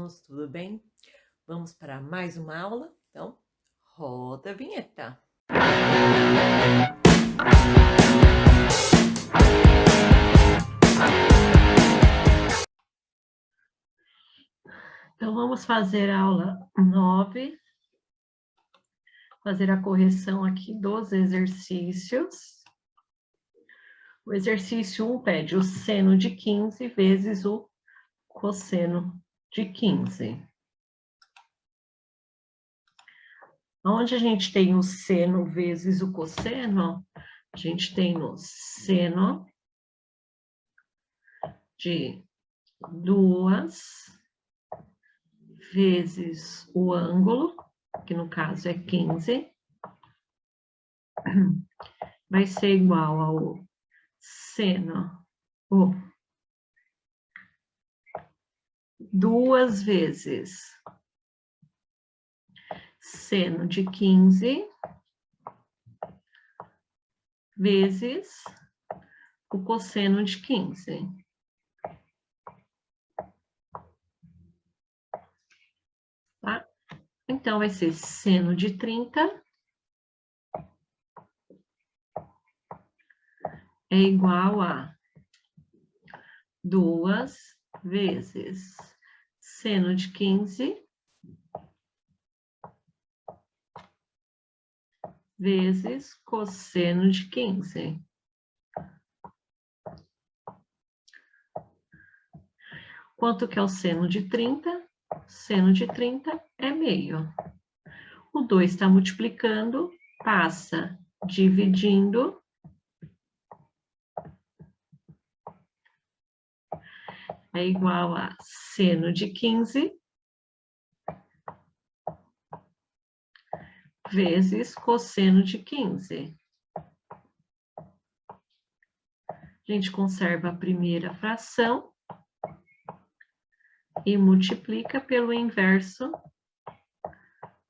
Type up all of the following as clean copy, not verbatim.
alunos, tudo bem? Vamos para mais uma aula? Então, roda a vinheta. Então, vamos fazer a aula 9, fazer a correção aqui dos exercícios. O exercício 1 pede o seno de 15 vezes o cosseno de 15. Onde a gente tem o seno vezes o cosseno, a gente tem o seno de 2 vezes o ângulo, que no caso é 15, vai ser igual ao seno, 2 vezes seno de 15 vezes o cosseno de 15. Tá? Então, vai ser seno de 30 é igual a 2 vezes seno de 15 vezes cosseno de 15. Quanto que é o seno de 30? Seno de 30 é meio. O 2 está multiplicando, passa dividindo. É igual a seno de 15 vezes cosseno de 15. A gente conserva a primeira fração e multiplica pelo inverso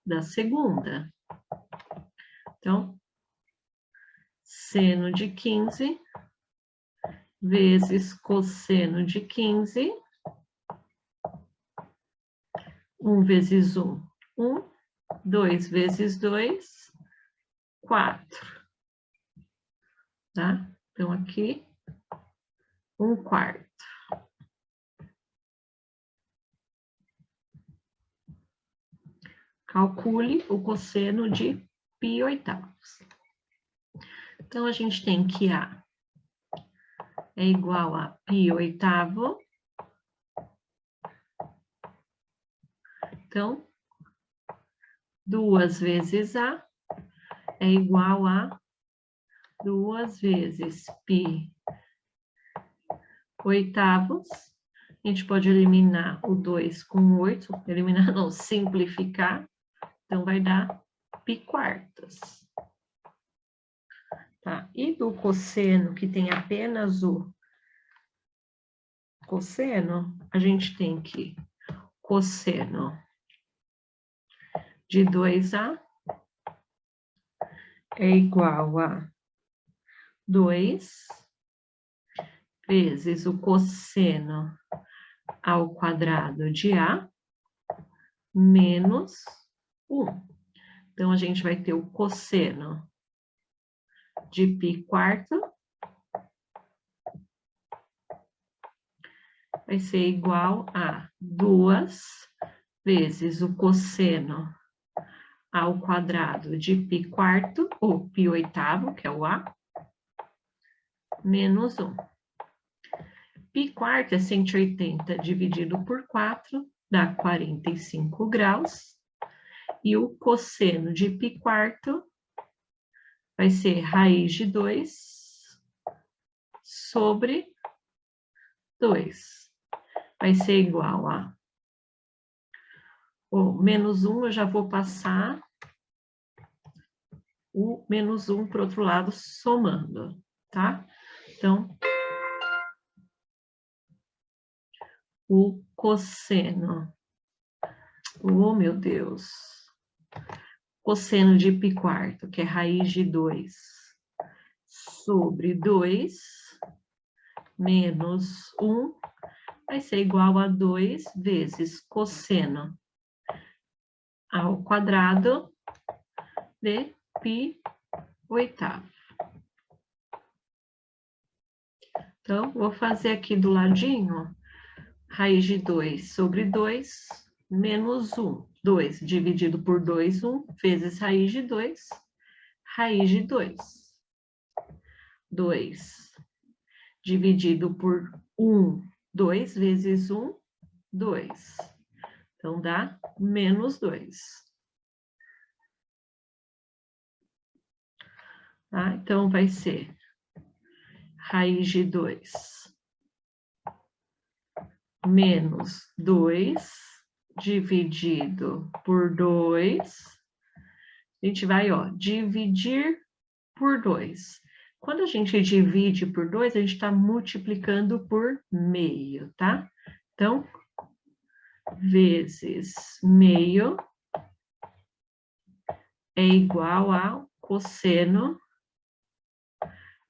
da segunda. Então, seno de 15 vezes cosseno de 15. 1 vezes 1, 1. 2 vezes 2, 4. Tá? Então, aqui, 1/4. Calcule o cosseno de π/8. Então, a gente tem que A é igual a π/8. Então, 2 vezes A é igual a 2 vezes π/8. A gente pode eliminar o 2 com 8, eliminar não, simplificar. Então, vai dar π/4. Tá? E do cosseno, que tem apenas o cosseno, a gente tem que cosseno de 2A é igual a 2 vezes o cosseno ao quadrado de A menos 1. Então, a gente vai ter o cosseno de π/4 vai ser igual a 2 vezes o cosseno ao quadrado de π/4, ou π/8, que é o A, menos 1. π/4 é 180 dividido por 4, dá 45 graus. E o cosseno de π/4 vai ser raiz de 2 sobre 2. Vai ser igual a... O menos 1 eu já vou passar o menos 1 para o outro lado somando, tá? Então, o cosseno... Oh, meu Deus! Cosseno de π/4, que é raiz de 2 sobre 2, menos 1, vai ser igual a 2 vezes cosseno ao quadrado de π oitavo. Então, vou fazer aqui do ladinho, raiz de 2 sobre 2, menos 1. 2 dividido por 2, 1, vezes raiz de 2, raiz de 2. 2 dividido por 1, 2 vezes 1, 2. Então, dá menos 2. Tá? Então, vai ser raiz de 2 menos 2 dividido por 2. A gente vai, ó, dividir por 2. Quando a gente divide por 2, a gente está multiplicando por meio, tá? Então, vezes meio é igual ao cosseno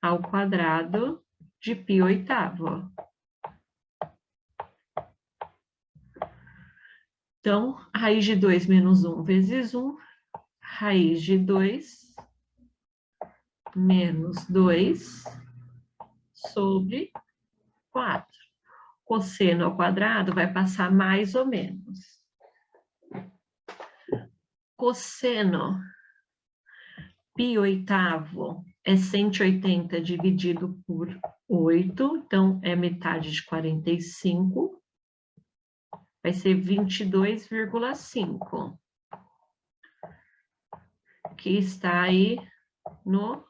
ao quadrado de π oitavo. Então, raiz de 2 menos 1 vezes 1, raiz de 2 menos 2 sobre 4. Cosseno ao quadrado vai passar mais ou menos. Cosseno π oitavo é 180 dividido por 8, então é metade de 45. Vai ser 22,5. Que está aí no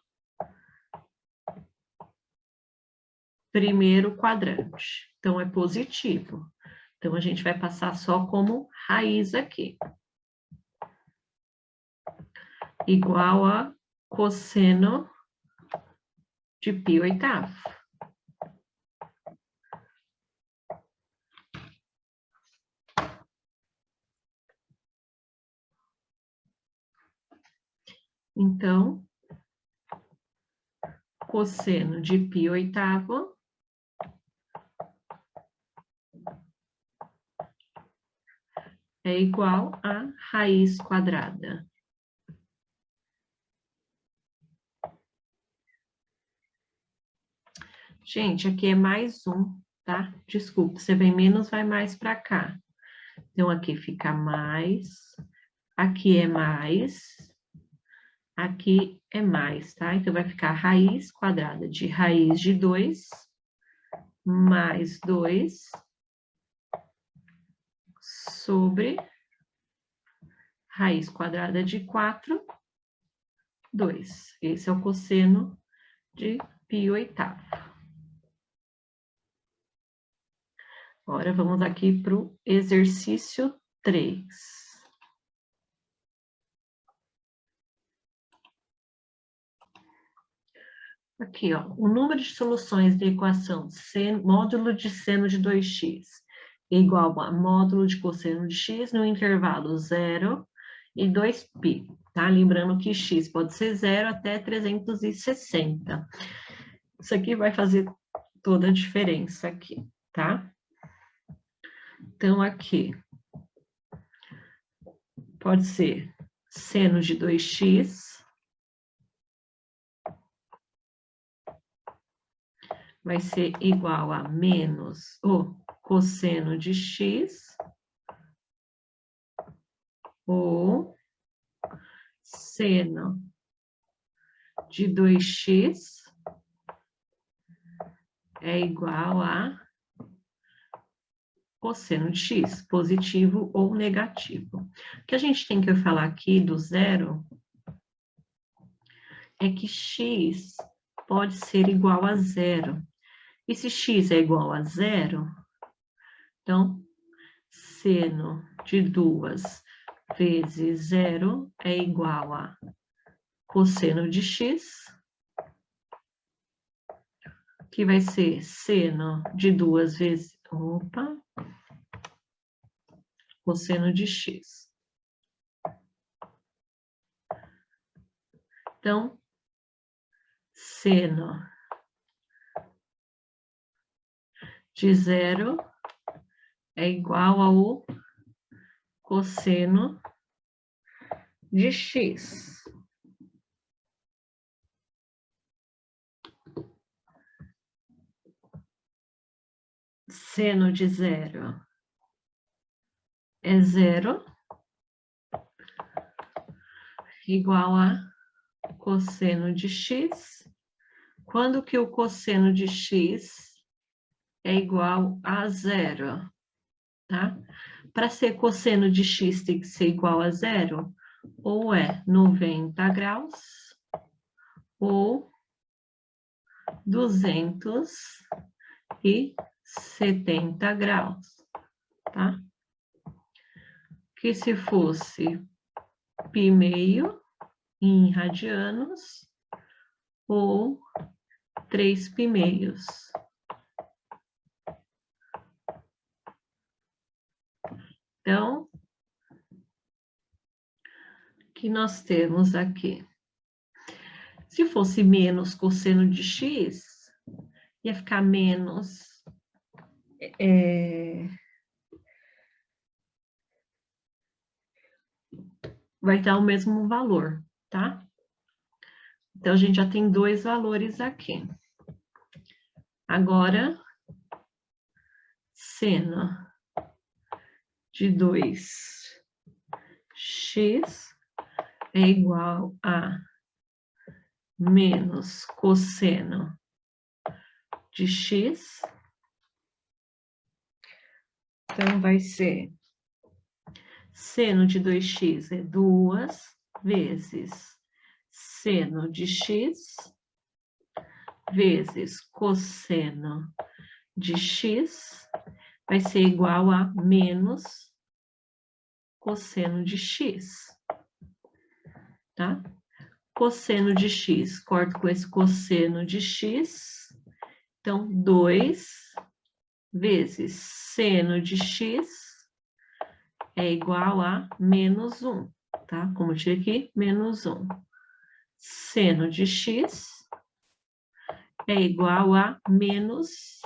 primeiro quadrante. Então, é positivo. Então, a gente vai passar só como raiz aqui. Igual a cosseno de π oitavo. Então, cosseno de π oitavo é igual a raiz quadrada. Gente, aqui é mais um, tá? Desculpa, você vem menos, vai mais para cá. Então, aqui fica mais, aqui é mais, aqui é mais, tá? Então, vai ficar raiz quadrada de raiz de 2 mais 2 sobre raiz quadrada de 4, 2. Esse é o cosseno de π oitavo. Agora, vamos aqui para o exercício 3. Aqui, ó, o número de soluções da equação módulo de seno de 2x é igual a módulo de cosseno de x no intervalo 0 e 2π, tá? Lembrando que x pode ser 0 até 360. Isso aqui vai fazer toda a diferença aqui, tá? Então, aqui, pode ser seno de 2x vai ser igual a menos o cosseno de x ou seno de 2x é igual a cosseno de x, positivo ou negativo. O que a gente tem que falar aqui do zero é que x pode ser igual a zero. E se x é igual a zero, então, seno de 2 vezes zero é igual a cosseno de x, que vai ser seno de 2 vezes, cosseno de x. Então, seno de 0 é igual ao cosseno de x. Seno de zero é zero, igual a cosseno de x. Quando que o cosseno de x é igual a zero, tá? Para ser cosseno de x tem que ser igual a zero, ou é 90 graus, ou 270 graus, tá? Que se fosse π meio em radianos, ou 3π meios. Então, o que nós temos aqui? Se fosse menos cosseno de x, ia ficar menos... vai dar o mesmo valor, tá? Então, a gente já tem dois valores aqui. Agora, seno de 2x é igual a menos cosseno de x. Então, vai ser seno de 2x é 2 vezes seno de x vezes cosseno de x vai ser igual a menos cosseno de x, tá? Cosseno de x, corto com esse cosseno de x, então 2 vezes seno de x é igual a menos 1, tá? Como eu tirei aqui, menos 1. Seno de x é igual a menos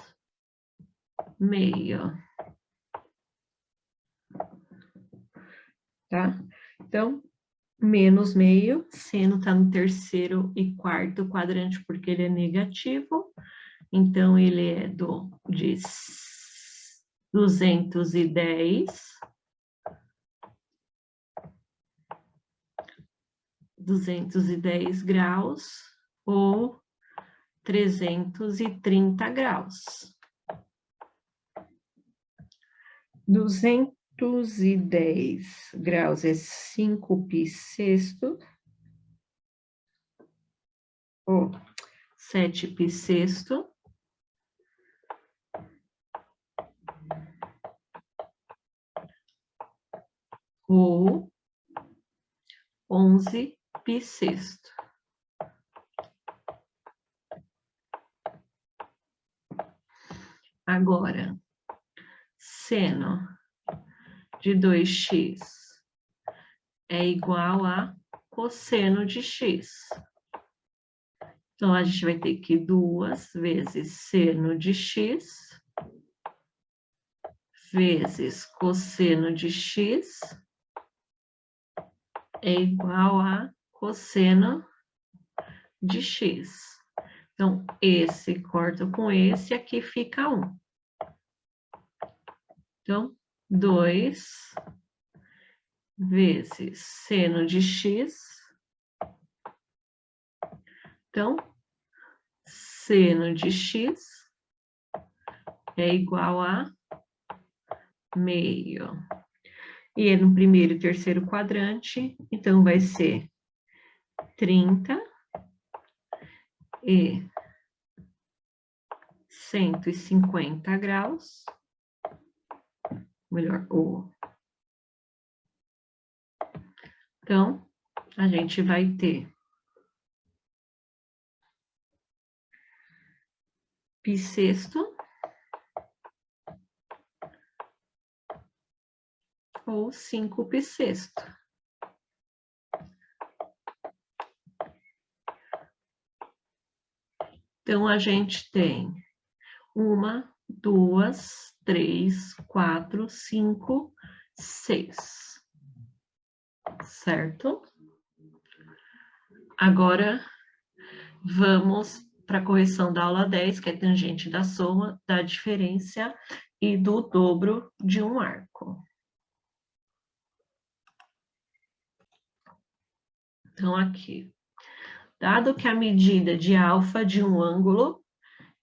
meio. Tá? Então, menos meio, seno está no terceiro e quarto quadrante porque ele é negativo, então ele é de 210 graus ou 330 graus. 210 graus é 5π sexto, ou 7π sexto, ou 11π sexto. Agora, seno de 2x é igual a cosseno de x. Então, a gente vai ter que 2 vezes seno de x vezes cosseno de x é igual a cosseno de x. Então, esse corta com esse, aqui fica 1. Então, 2 vezes seno de x. Então, seno de x é igual a meio. E é no primeiro e terceiro quadrante, então vai ser 30 e 150 graus. Melhor, Então, a gente vai ter π sexto ou 5π sexto. Então, a gente tem 1, 2, 3, 4, 5, 6. Certo? Agora, vamos para a correção da aula 10, que é tangente da soma, da diferença e do dobro de um arco. Então, aqui. Dado que a medida de alfa de um ângulo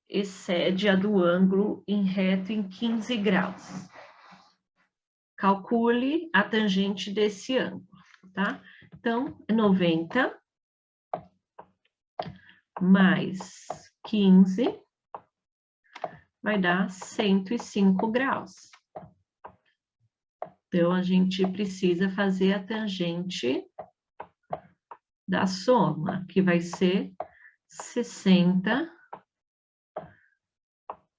excede a do ângulo em reto em 15 graus. Calcule a tangente desse ângulo, tá? Então, 90 mais 15 vai dar 105 graus. Então, a gente precisa fazer a tangente da soma, que vai ser 60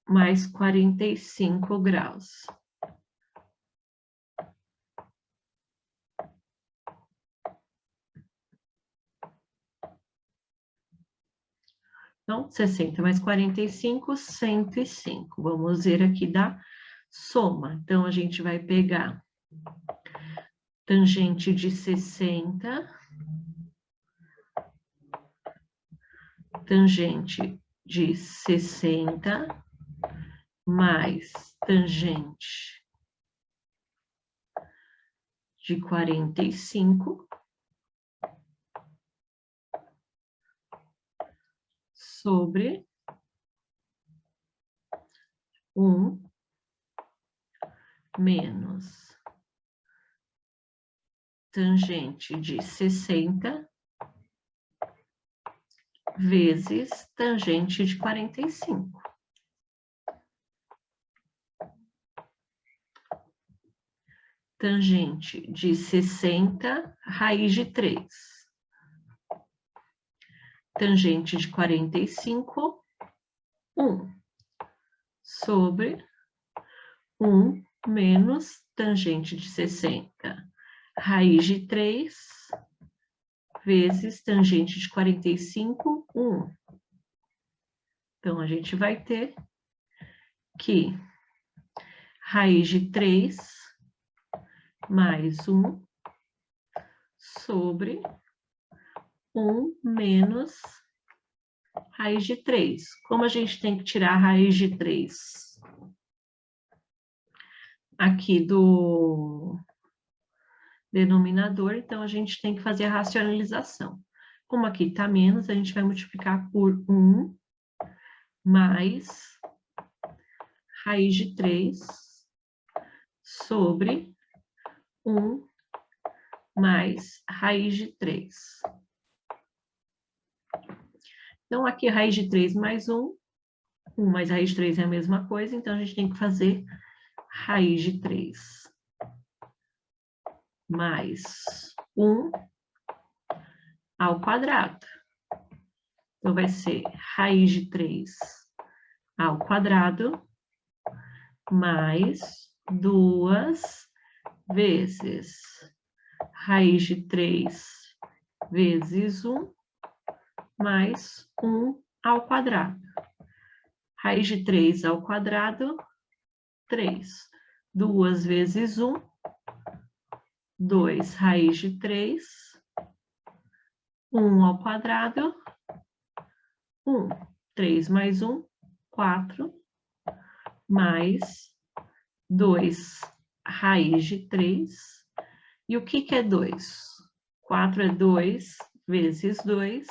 mais 45 graus. Então, 60 mais 45, 105. Vamos ver aqui da soma. Então, a gente vai pegar tangente de 60, tangente de 60, mais tangente de 45, sobre 1 menos tangente de 60 vezes tangente de 45. Tangente de 60, raiz de 3. Tangente de 45, 1. Sobre 1 menos tangente de 60, raiz de 3, vezes tangente de 45, 1. Então, a gente vai ter que raiz de 3 mais 1 sobre 1 menos raiz de 3. Como a gente tem que tirar a raiz de 3 aqui do denominador, então a gente tem que fazer a racionalização. Como aqui está menos, a gente vai multiplicar por 1 mais raiz de 3 sobre 1 mais raiz de 3. Então, aqui raiz de 3 mais 1, 1 mais raiz de 3 é a mesma coisa, então a gente tem que fazer raiz de 3 mais 1 ao quadrado. Então, vai ser raiz de 3 ao quadrado mais 2 vezes raiz de 3 vezes 1 mais 1 ao quadrado. Raiz de 3 ao quadrado, 3. 2 vezes 1, 2 raiz de 3, 1 ao quadrado, 1. 3 mais 1, 4, mais 2 raiz de 3. E o que é 2? 4 é 2 vezes 2,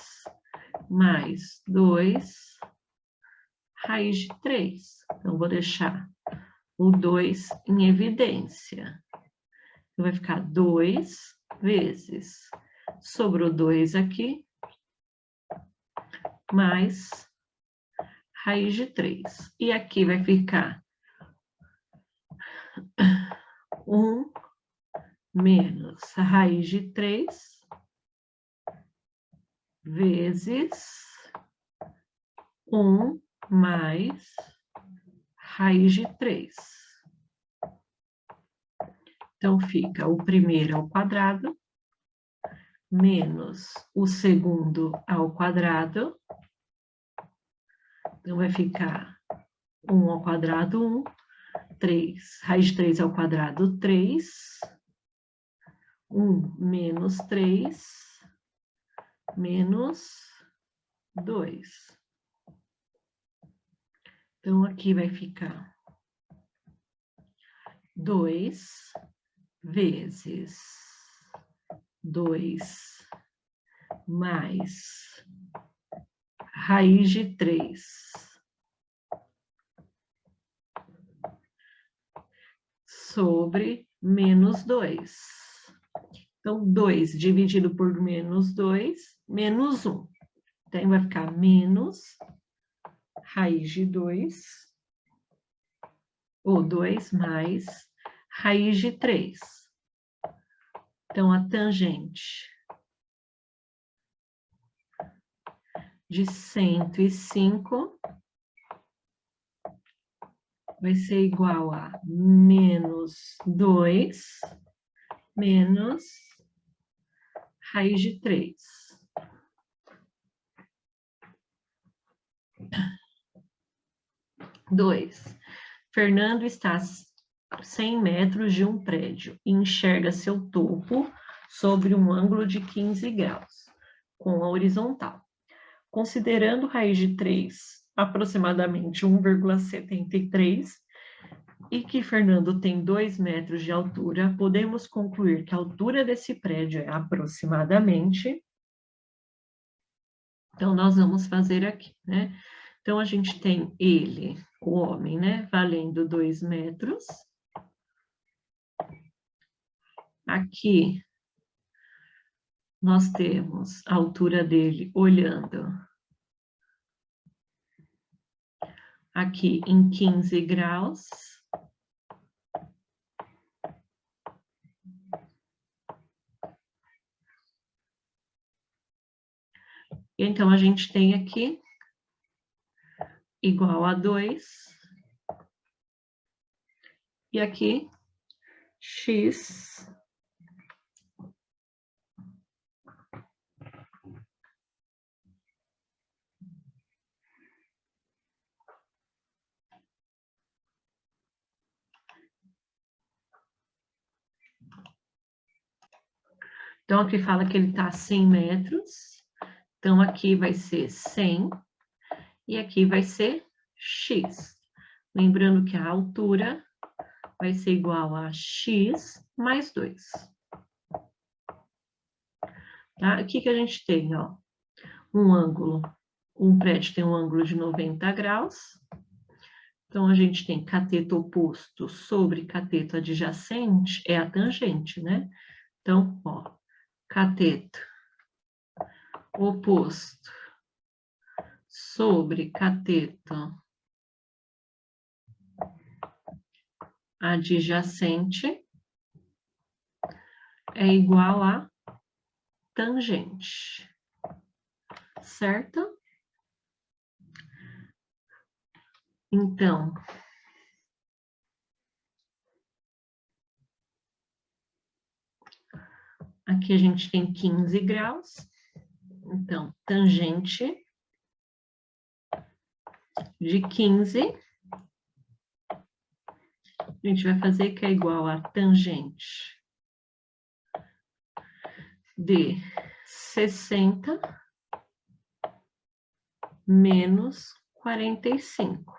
mais 2 raiz de 3. Então, vou deixar o 2 em evidência. Então, vai ficar 2 vezes, sobrou 2 aqui, mais raiz de 3. E aqui vai ficar 1 menos raiz de 3 vezes 1 mais raiz de 3. Então, fica o primeiro ao quadrado, menos o segundo ao quadrado. Então, vai ficar 1 ao quadrado, 1, 3. Raiz de 3 ao quadrado, 3. 1 menos 3 menos 2. Então, aqui vai ficar 2 vezes 2 mais raiz de 3 sobre menos 2. Então, 2 dividido por menos 2, menos 1. Então, vai ficar menos raiz de 2, ou 2 mais raiz de 3. Então, a tangente de 105 vai ser igual a menos 2 menos raiz de 3. 2. Fernando está a 100 metros de um prédio e enxerga seu topo sobre um ângulo de 15 graus, com a horizontal. Considerando raiz de 3 aproximadamente 1,73 e que Fernando tem 2 metros de altura, podemos concluir que a altura desse prédio é aproximadamente... Então, nós vamos fazer aqui, né? Então, a gente tem ele, o homem, né? Valendo 2 metros. Aqui, nós temos a altura dele olhando aqui em 15 graus. Então, a gente tem aqui igual a 2. E aqui, x Então, aqui fala que ele está a 100 metros. Então, aqui vai ser 100. E aqui vai ser x. Lembrando que a altura vai ser igual a x mais 2. Tá? Aqui que a gente tem, ó, um ângulo. Um prédio tem um ângulo de 90 graus. Então, a gente tem cateto oposto sobre cateto adjacente, é a tangente, né? Então, ó, cateto oposto sobre cateto adjacente é igual a tangente, certo? Então, aqui a gente tem 15 graus, então, tangente de 15, a gente vai fazer que é igual a tangente de 60 menos 45.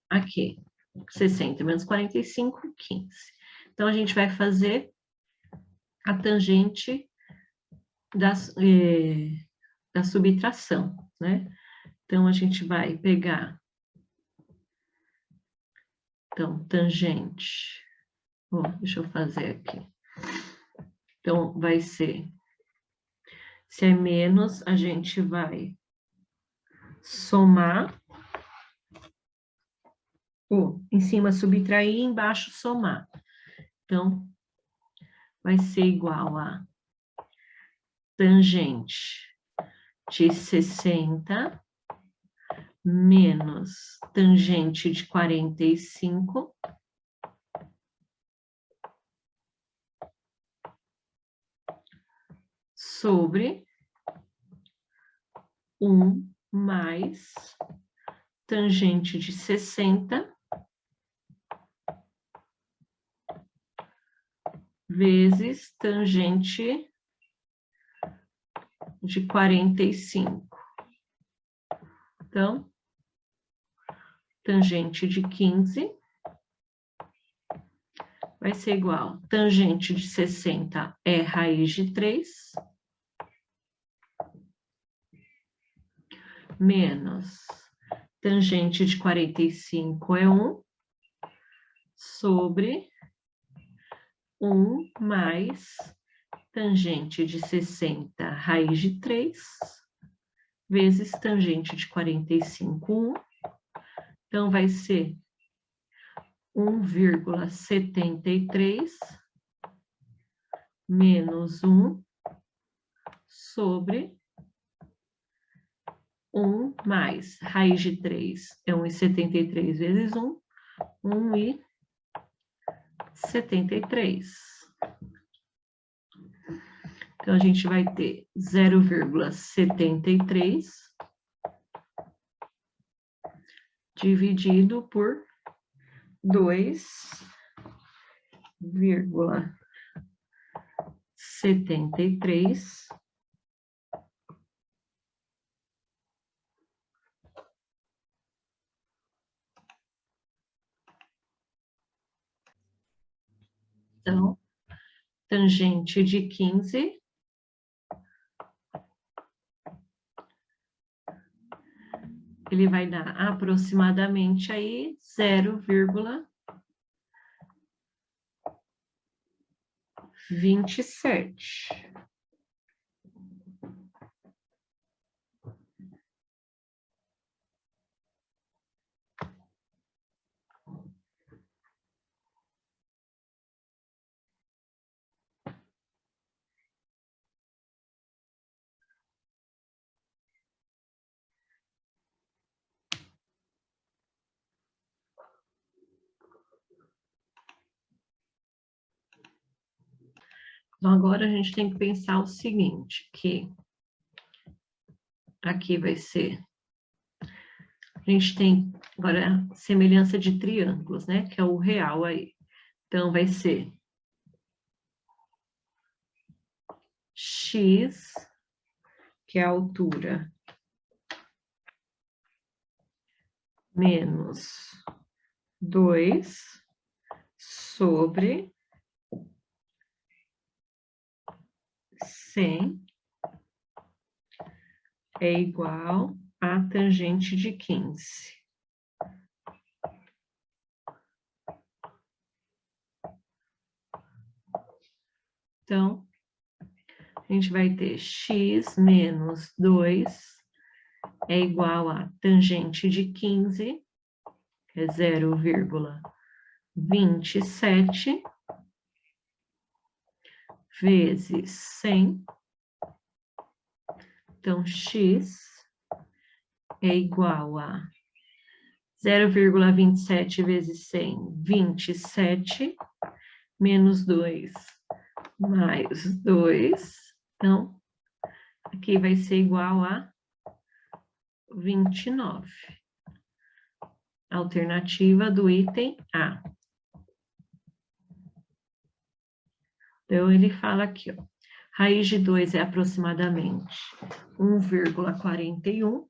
Aqui, 60 menos 45, 15. Então, a gente vai fazer a tangente da subtração, né? Então, a gente vai pegar, então, tangente, ó, deixa eu fazer aqui. Então, vai ser, se é menos, a gente vai somar, em cima subtrair, embaixo somar. Então, vai ser igual a tangente de 60 menos tangente de 45 sobre 1 mais tangente de 60 vezes tangente de 45. Então, tangente de 15 vai ser igual, tangente de 60 é raiz de 3, menos tangente de 45 é 1, sobre 1 mais tangente de 60 raiz de 3, vezes tangente de 45, 1. Então, vai ser 1,73 menos 1 sobre 1 mais raiz de 3 é 1,73 vezes 1, 1,73. Então, a gente vai ter 0,73 dividido por 2,73 Então, tangente de 15 ele vai dar aproximadamente aí 0,27. Então, agora a gente tem que pensar o seguinte, que aqui vai ser... A gente tem agora semelhança de triângulos, né? Que é o real aí. Então, vai ser x, que é a altura, menos 2 sobre 100 é igual a tangente de 15. Então, a gente vai ter x menos 2 é igual a tangente de 15, que é 0,27, vezes 100. Então, x é igual a 0,27 vezes 100, 27, menos 2, mais 2. Então, aqui vai ser igual a 29. Alternativa do item A. Então, ele fala aqui, ó, raiz de 2 é aproximadamente 1,41.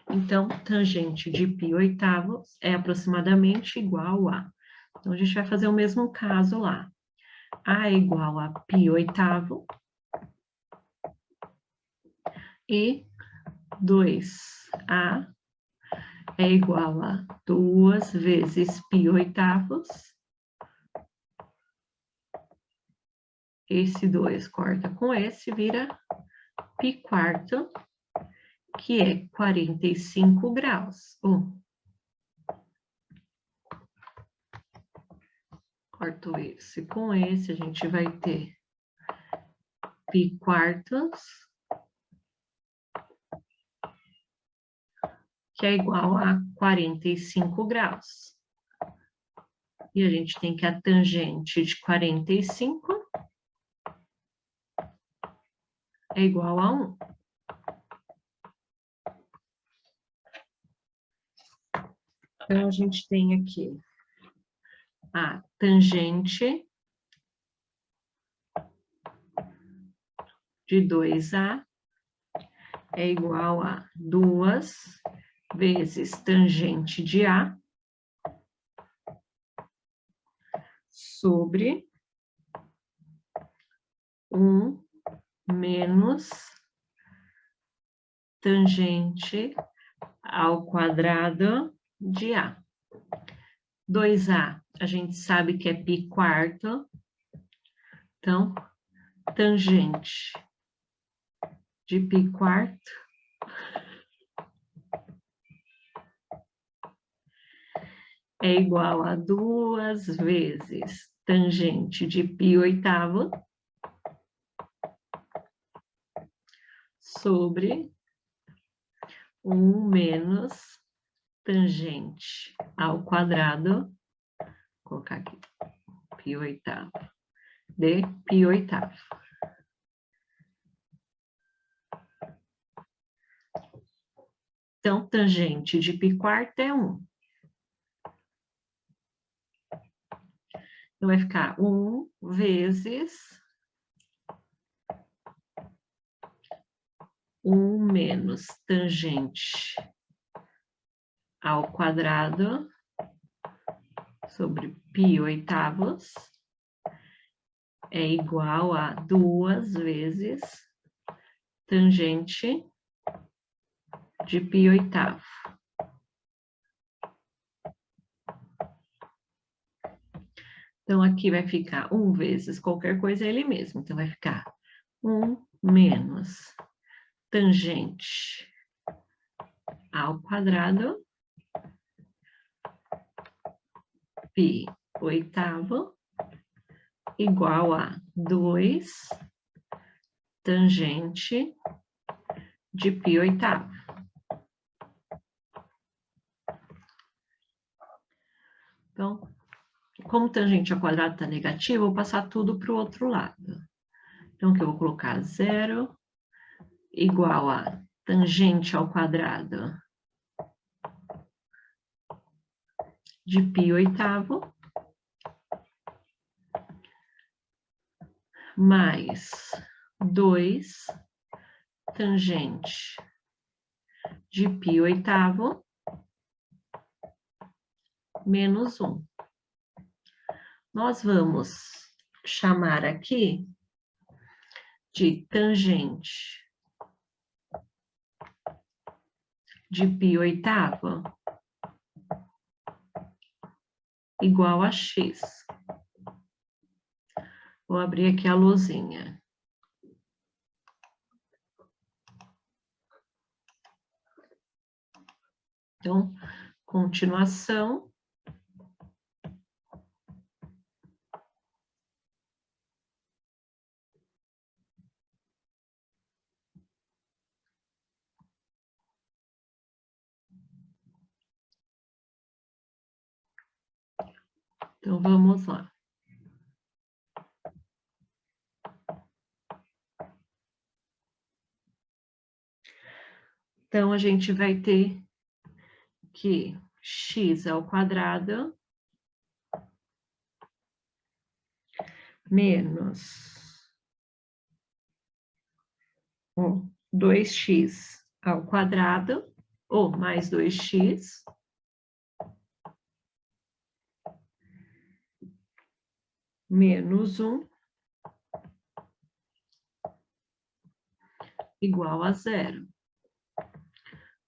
Então, tangente de π oitavos é aproximadamente igual a... Então, a gente vai fazer o mesmo caso lá. A é igual a π oitavo. E 2A é igual a 2 vezes π oitavos. Esse 2 corta com esse, vira π quarto, que é 45 graus. Corto esse com esse, a gente vai ter π quartos, que é igual a 45 graus. E a gente tem que a tangente de 45 é igual a 1. Então, a gente tem aqui a tangente de 2A é igual a 2 vezes tangente de A sobre 1 menos tangente ao quadrado de A. 2A, a gente sabe que é π quarto. Então, tangente de π quarto é igual a 2 vezes tangente de π oitavo sobre 1 menos tangente ao quadrado, vou colocar aqui, π oitavo, de π oitavo. Então, tangente de π quarto é 1. Então, vai ficar 1 vezes 1 menos tangente ao quadrado sobre π oitavos é igual a 2 vezes tangente de π oitavo. Então, aqui vai ficar 1 vezes qualquer coisa é ele mesmo. Então, vai ficar 1 menos tangente ao quadrado π oitavo igual a 2 tangente de π oitavo. Então, como tangente ao quadrado está negativo, eu vou passar tudo para o outro lado. Então, aqui eu vou colocar 0 igual a tangente ao quadrado de π oitavo mais 2 tangente de π oitavo menos 1. Nós vamos chamar aqui de tangente de π oitavo igual a x. Vou abrir aqui a luzinha. Então, continuação. Então, vamos lá. Então, a gente vai ter que x ao quadrado menos 2x ao quadrado, ou mais 2x, menos 1, igual a 0.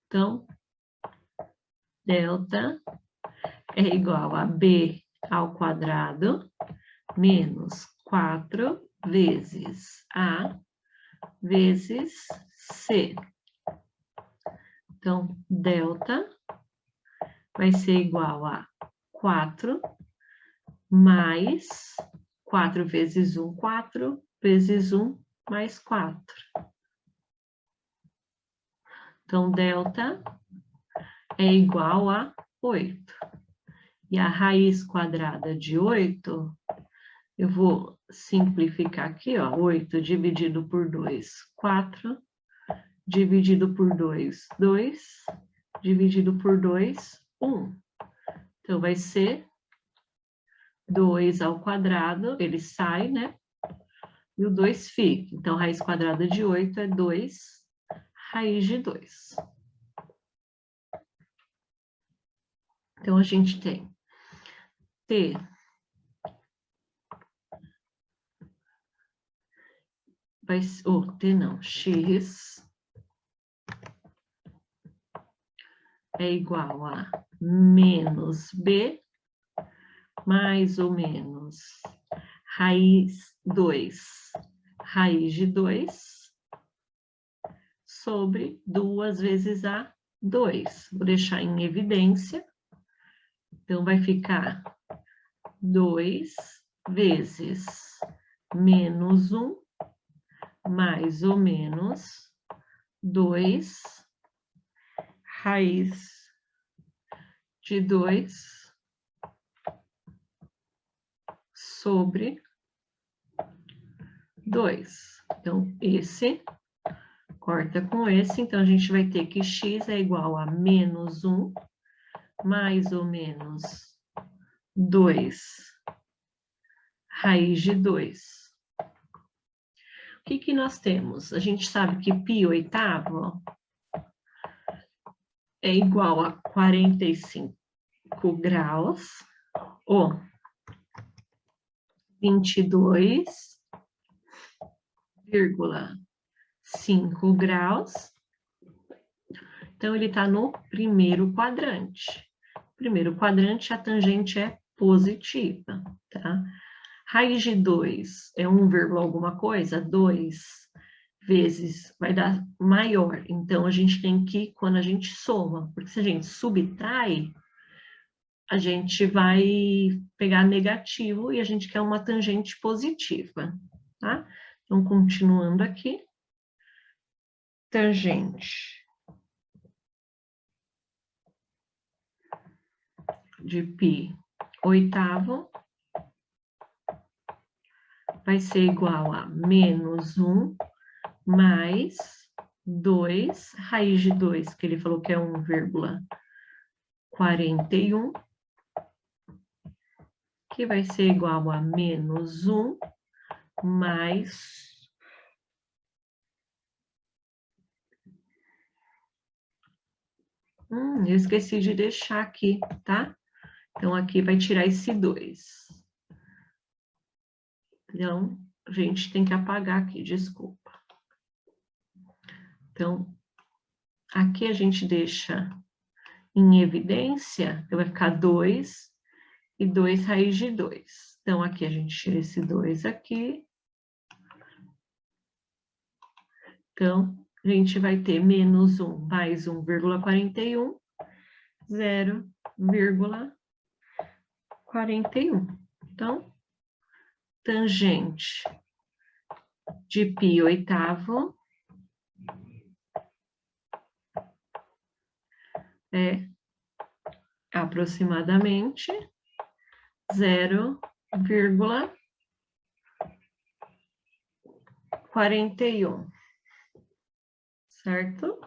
Então, delta é igual a b ao quadrado menos 4 vezes a vezes c. Então, delta vai ser igual a 4 mais 4 vezes 1, 4 vezes 1 mais 4. Então, delta é igual a 8. E a raiz quadrada de 8, eu vou simplificar aqui, ó, 8 dividido por 2, 4, dividido por 2, 2, dividido por 2, 1. Então, vai ser 2 ao quadrado, ele sai, né? E o 2 fica. Então, raiz quadrada de 8 é 2 raiz de 2. Então, a gente tem T vai ser, T não, X é igual a menos B mais ou menos raiz 2, raiz de 2, sobre 2 vezes a 2. Vou deixar em evidência. Então, vai ficar 2 vezes menos 1, mais ou menos 2 raiz de 2 sobre 2. Então, esse corta com esse, então a gente vai ter que x é igual a menos 1, mais ou menos 2 raiz de 2. O que que nós temos? A gente sabe que π oitavo é igual a 45 graus, ou 22,5 graus. Então, ele está no primeiro quadrante. Primeiro quadrante, a tangente é positiva, tá? Raiz de 2 é 1, alguma coisa, 2 vezes vai dar maior. Então, a gente tem que, quando a gente soma, porque se a gente subtrai, a gente vai pegar negativo e a gente quer uma tangente positiva, tá? Então, continuando aqui, tangente de π oitavo vai ser igual a menos 1 mais 2, raiz de 2, que ele falou que é 1,41, que vai ser igual a menos 1 mais... eu esqueci de deixar aqui, tá? Então, aqui vai tirar esse 2. Então, a gente tem que apagar aqui, desculpa. Então, aqui a gente deixa em evidência, então vai ficar 2 e 2 raiz de 2. Então, aqui a gente tira esse 2 aqui. Então, a gente vai ter menos 1 mais 1,41, 0,41. Então, tangente de π oitavo é aproximadamente 0,41, certo?